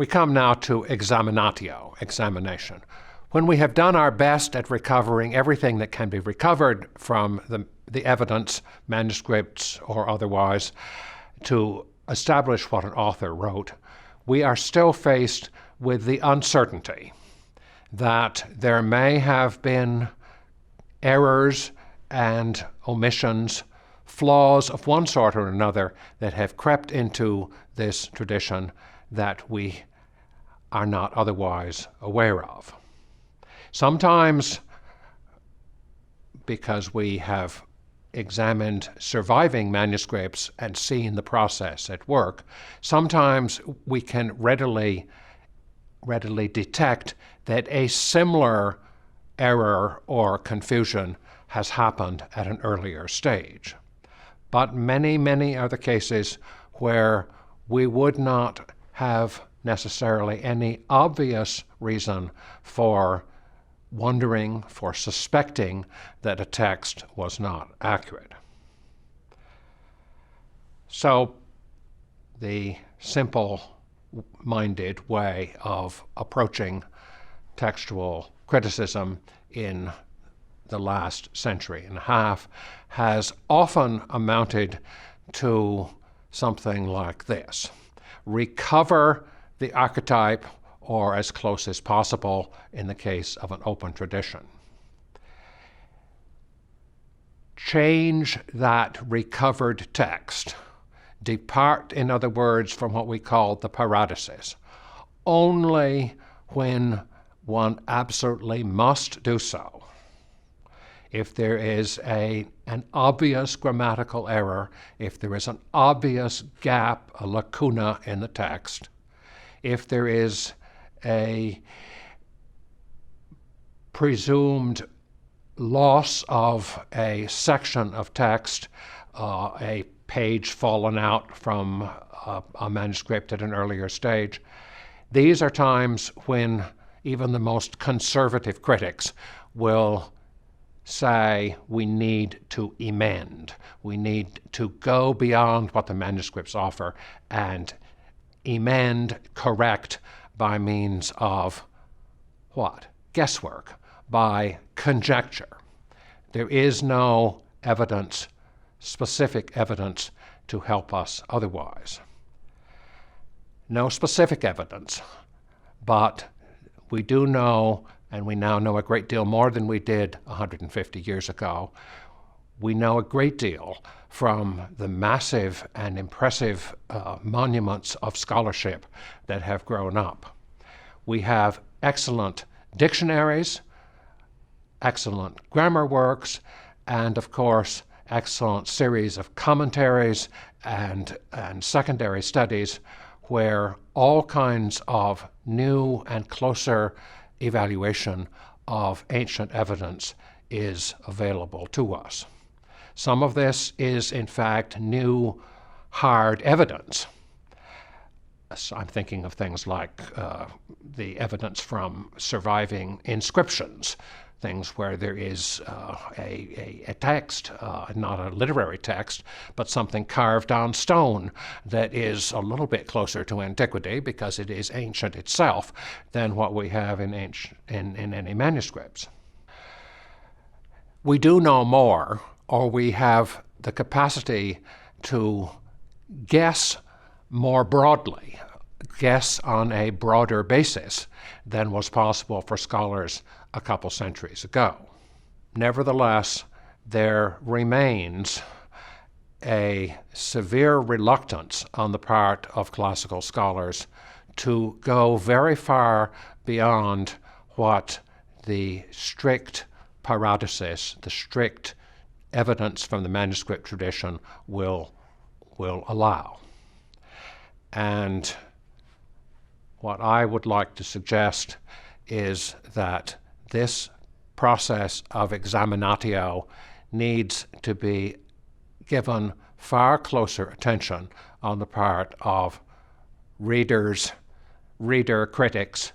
We come now to examinatio, examination. When we have done our best at recovering everything that can be recovered from the evidence, manuscripts or otherwise, to establish what an author wrote, we are still faced with the uncertainty that there may have been errors and omissions, flaws of one sort or another that have crept into this tradition that we are not otherwise aware of. Sometimes, because we have examined surviving manuscripts and seen the process at work, sometimes we can readily detect that a similar error or confusion has happened at an earlier stage. But many, many are the cases where we would not have necessarily any obvious reason for wondering, for suspecting that a text was not accurate. So the simple-minded way of approaching textual criticism in the last century and a half has often amounted to something like this: recover the archetype, or as close as possible in the case of an open tradition. Change that recovered text. Depart, in other words, from what we call the paradises, only when one absolutely must do so. If there is an obvious grammatical error, if there is an obvious gap, a lacuna in the text, if there is a presumed loss of a section of text, a page fallen out from a manuscript at an earlier stage, these are times when even the most conservative critics will say we need to amend. We need to go beyond what the manuscripts offer and amend, correct by means of what? Guesswork, by conjecture. There is no evidence, specific evidence, to help us otherwise. No specific evidence, but we do know, and we now know a great deal more than we did 150 years ago. We know a great deal from the massive and impressive monuments of scholarship that have grown up. We have excellent dictionaries, excellent grammar works, and of course, excellent series of commentaries and secondary studies where all kinds of new and closer evaluation of ancient evidence is available to us. Some of this is, in fact, new, hard evidence. So I'm thinking of things like the evidence from surviving inscriptions, things where there is a text, not a literary text, but something carved on stone that is a little bit closer to antiquity because it is ancient itself than what we have in any manuscripts. We do know more, or we have the capacity to guess more broadly, guess on a broader basis than was possible for scholars a couple centuries ago. Nevertheless, there remains a severe reluctance on the part of classical scholars to go very far beyond what the strict paradises, the strict evidence from the manuscript tradition will allow. And what I would like to suggest is that this process of examinatio needs to be given far closer attention on the part of readers, reader critics,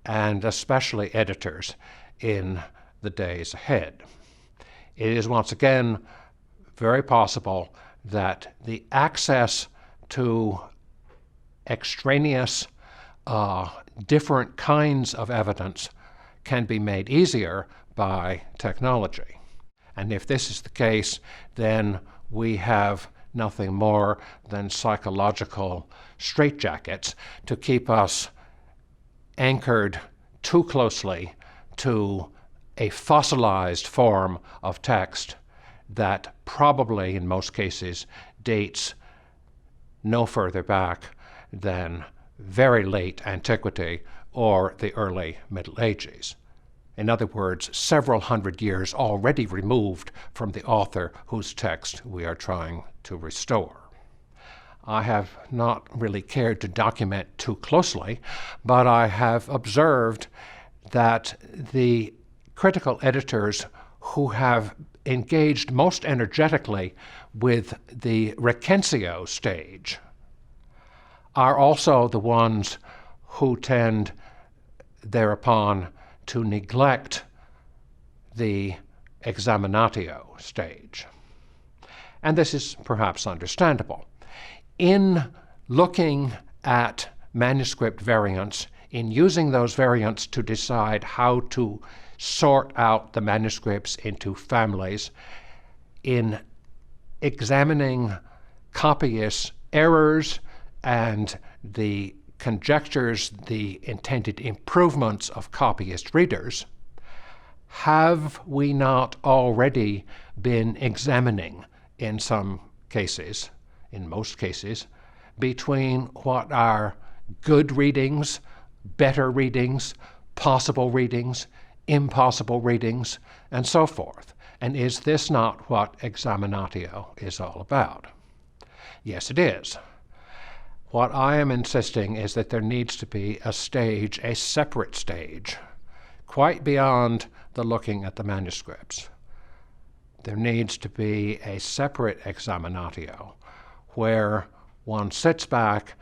and especially editors in the days ahead. It is once again very possible that the access to extraneous different kinds of evidence can be made easier by technology. And if this is the case, then we have nothing more than psychological straitjackets to keep us anchored too closely to a fossilized form of text that probably, in most cases, dates no further back than very late antiquity or the early Middle Ages. In other words, several hundred years already removed from the author whose text we are trying to restore. I have not really cared to document too closely, but I have observed that the critical editors who have engaged most energetically with the recensio stage are also the ones who tend thereupon to neglect the examinatio stage. And this is perhaps understandable. In looking at manuscript variants, in using those variants to decide how to sort out the manuscripts into families, in examining copyists' errors and the conjectures, the intended improvements of copyist readers, have we not already been examining, in some cases, in most cases, between what are good readings, better readings, possible readings, impossible readings, and so forth? And is this not what examinatio is all about? Yes, it is. What I am insisting is that there needs to be a stage, a separate stage, quite beyond the looking at the manuscripts. There needs to be a separate examinatio where one sits back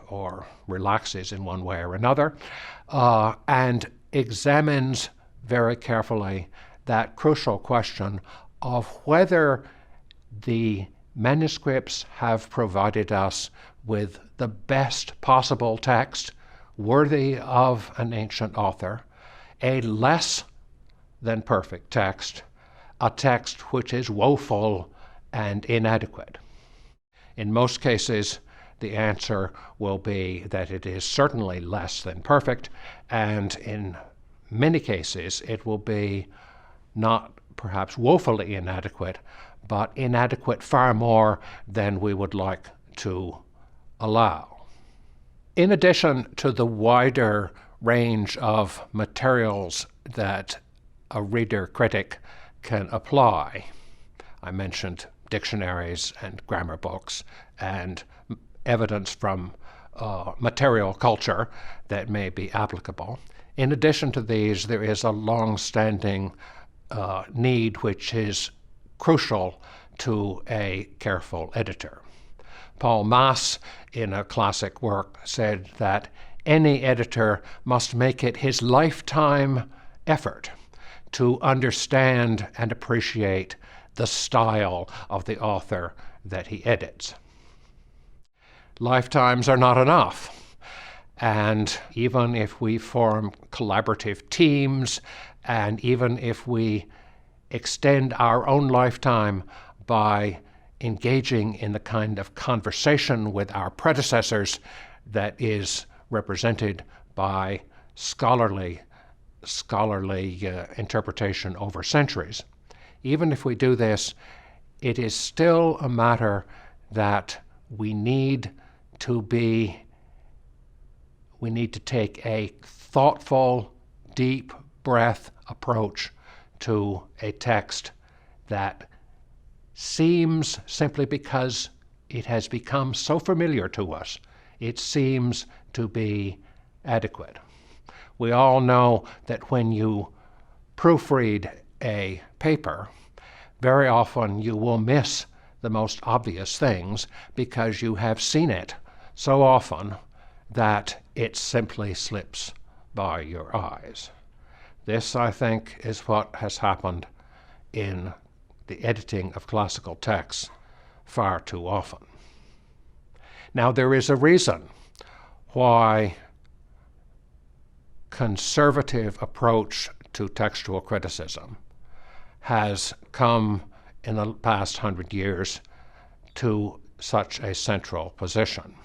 or relaxes in one way or another, and examines very carefully that crucial question of whether the manuscripts have provided us with the best possible text worthy of an ancient author, a less than perfect text, a text which is woeful and inadequate. In most cases, the answer will be that it is certainly less than perfect, and in many cases it will be not perhaps woefully inadequate, but inadequate far more than we would like to allow. In addition to the wider range of materials that a reader critic can apply, I mentioned dictionaries and grammar books and evidence from material culture that may be applicable. In addition to these, there is a long-standing need which is crucial to a careful editor. Paul Maas, in a classic work, said that any editor must make it his lifetime effort to understand and appreciate the style of the author that he edits. Lifetimes are not enough, and even if we form collaborative teams, and even if we extend our own lifetime by engaging in the kind of conversation with our predecessors that is represented by scholarly interpretation over centuries. Even if we do this, it is still a matter that we need to take a thoughtful, deep breath approach to a text that seems, simply because it has become so familiar to us, it seems to be adequate. We all know that when you proofread a paper, very often you will miss the most obvious things because you have seen it so often that it simply slips by your eyes. This, I think, is what has happened in the editing of classical texts far too often. Now, there is a reason why conservative approach to textual criticism has come in the past 100 years to such a central position.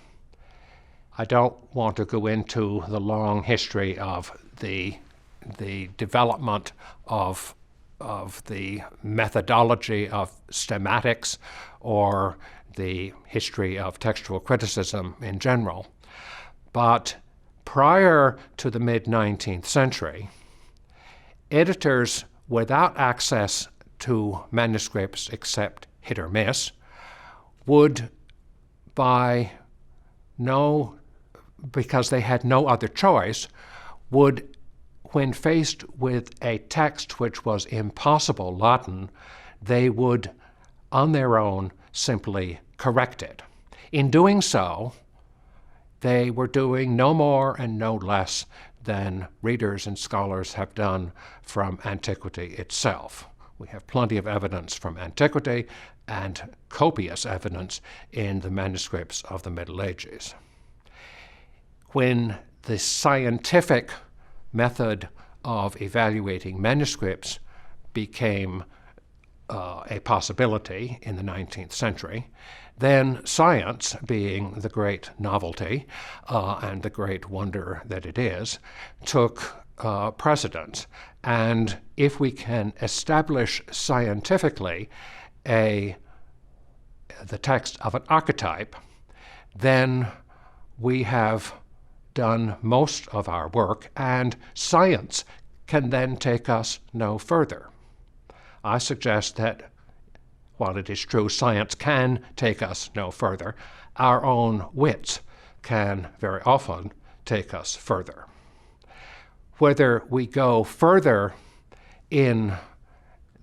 I don't want to go into the long history of the development of the methodology of stemmatics or the history of textual criticism in general. But prior to the mid-19th century, editors without access to manuscripts except hit or miss would, because they had no other choice, would, when faced with a text which was impossible Latin, they would, on their own, simply correct it. In doing so, they were doing no more and no less than readers and scholars have done from antiquity itself. We have plenty of evidence from antiquity and copious evidence in the manuscripts of the Middle Ages. When the scientific method of evaluating manuscripts became a possibility in the 19th century, then science, being the great novelty and the great wonder that it is, took precedence. And if we can establish scientifically the text of an archetype, then we have done most of our work, and science can then take us no further. I suggest that while it is true science can take us no further, our own wits can very often take us further. Whether we go further in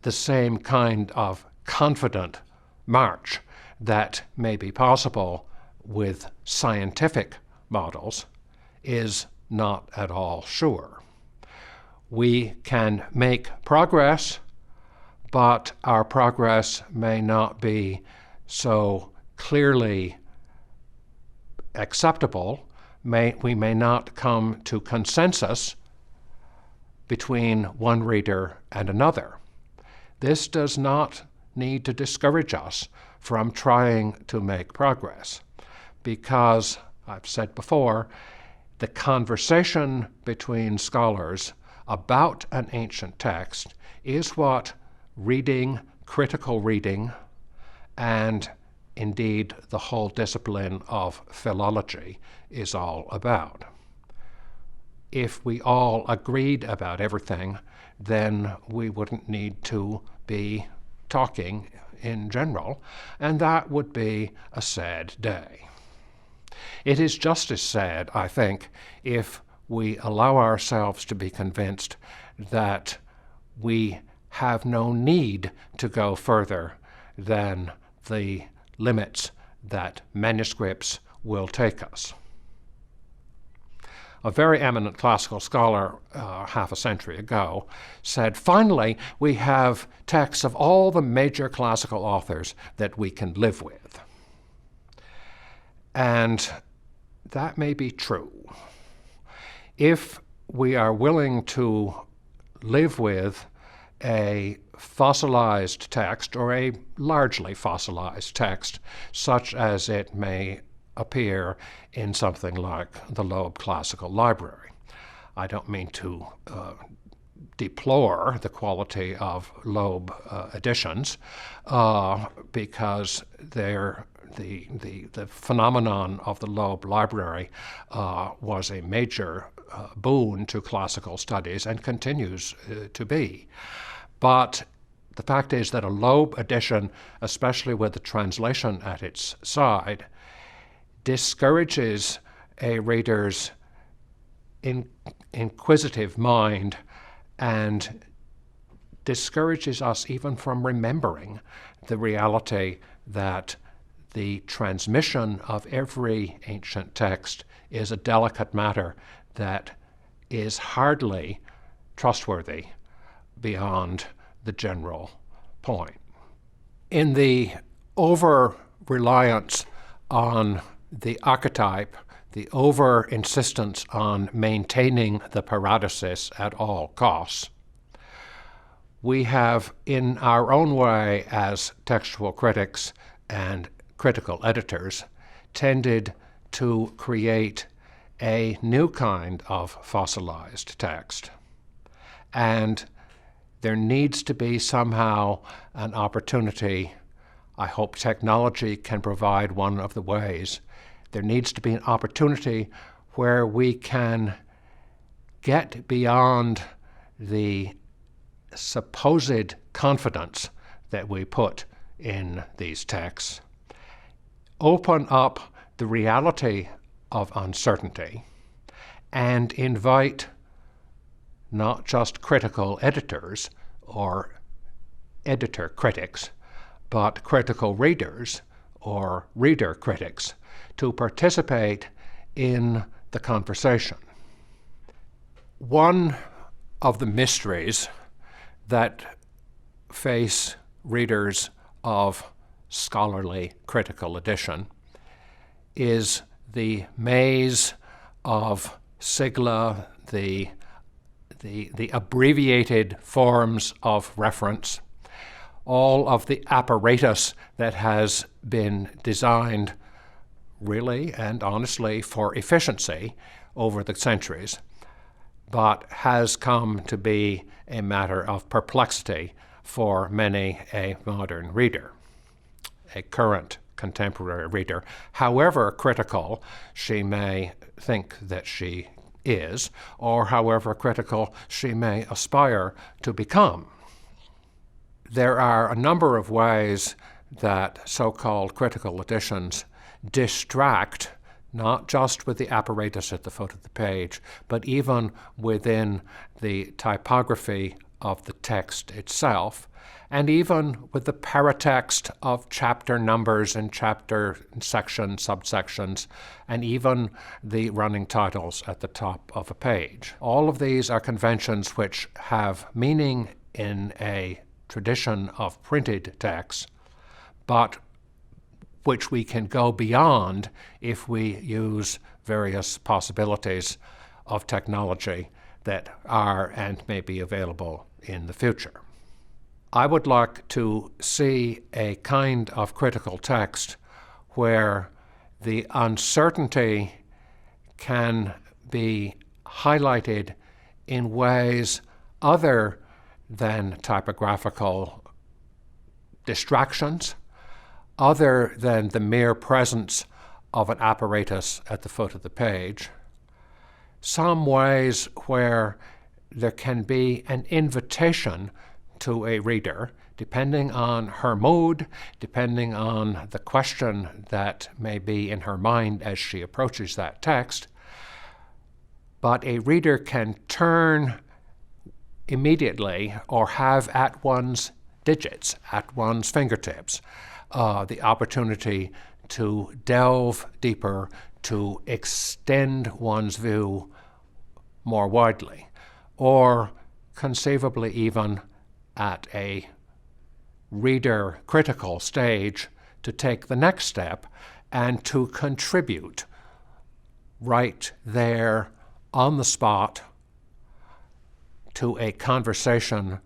the same kind of confident march that may be possible with scientific models is not at all sure. We can make progress, but our progress may not be so clearly acceptable. We may not come to consensus between one reader and another. This does not need to discourage us from trying to make progress, because I've said before, the conversation between scholars about an ancient text is what reading, critical reading, and indeed the whole discipline of philology is all about. If we all agreed about everything, then we wouldn't need to be talking in general, and that would be a sad day. It is just as sad, I think, if we allow ourselves to be convinced that we have no need to go further than the limits that manuscripts will take us. A very eminent classical scholar half a century ago said, finally, we have texts of all the major classical authors that we can live with. And that may be true. If we are willing to live with a fossilized text, or a largely fossilized text, such as it may appear in something like the Loeb Classical Library. I don't mean to deplore the quality of Loeb editions, because they're the phenomenon of the Loeb Library was a major boon to classical studies and continues to be. But the fact is that a Loeb edition, especially with the translation at its side, discourages a reader's inquisitive mind and discourages us even from remembering the reality that the transmission of every ancient text is a delicate matter that is hardly trustworthy beyond the general point. In the over-reliance on the archetype the over-insistence on maintaining the paradosis at all costs. We have, in our own way as textual critics and critical editors, tended to create a new kind of fossilized text. And there needs to be somehow an opportunity. I hope technology can provide one of the ways. There needs to be an opportunity where we can get beyond the supposed confidence that we put in these texts, open up the reality of uncertainty, and invite not just critical editors or editor critics, but critical readers or reader critics to participate in the conversation. One of the mysteries that face readers of scholarly critical edition is the maze of sigla, the abbreviated forms of reference, all of the apparatus that has been designed really and honestly for efficiency over the centuries, but has come to be a matter of perplexity for many a modern reader, a current contemporary reader, however critical she may think that she is, or however critical she may aspire to become. There are a number of ways that so-called critical editions distract, not just with the apparatus at the foot of the page, but even within the typography of the text itself, and even with the paratext of chapter numbers and chapter sections, subsections, and even the running titles at the top of a page. All of these are conventions which have meaning in a tradition of printed text, but which we can go beyond if we use various possibilities of technology that are and may be available in the future. I would like to see a kind of critical text where the uncertainty can be highlighted in ways other than typographical distractions, other than the mere presence of an apparatus at the foot of the page, some ways where there can be an invitation to a reader, depending on her mood, depending on the question that may be in her mind as she approaches that text, but a reader can turn immediately or have at one's digits, at one's fingertips, the opportunity to delve deeper, to extend one's view more widely, or conceivably even at a reader critical stage to take the next step and to contribute right there on the spot to a conversation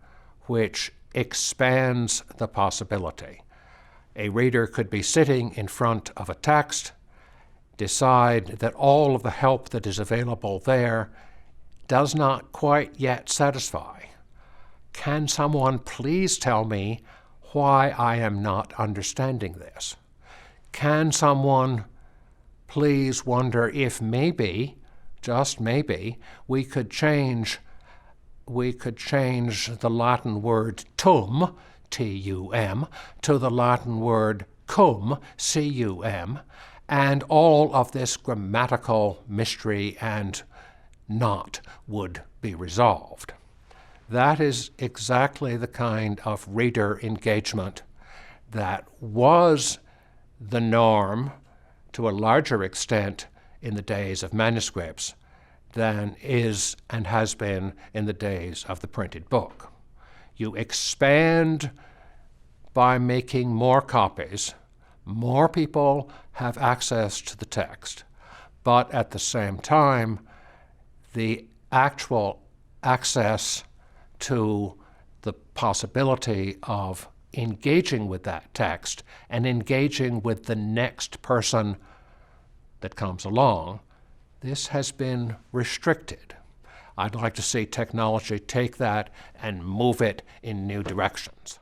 which expands the possibility. A reader could be sitting in front of a text, decide that all of the help that is available there does not quite yet satisfy. Can someone please tell me why I am not understanding this? Can someone please wonder if maybe, just maybe, we could change the Latin word tum, T-U-M, to the Latin word cum, C-U-M, and all of this grammatical mystery and knot would be resolved. That is exactly the kind of reader engagement that was the norm to a larger extent in the days of manuscripts than is and has been in the days of the printed book. You expand by making more copies. More people have access to the text, but at the same time, the actual access to the possibility of engaging with that text and engaging with the next person that comes along, this has been restricted. I'd like to see technology take that and move it in new directions.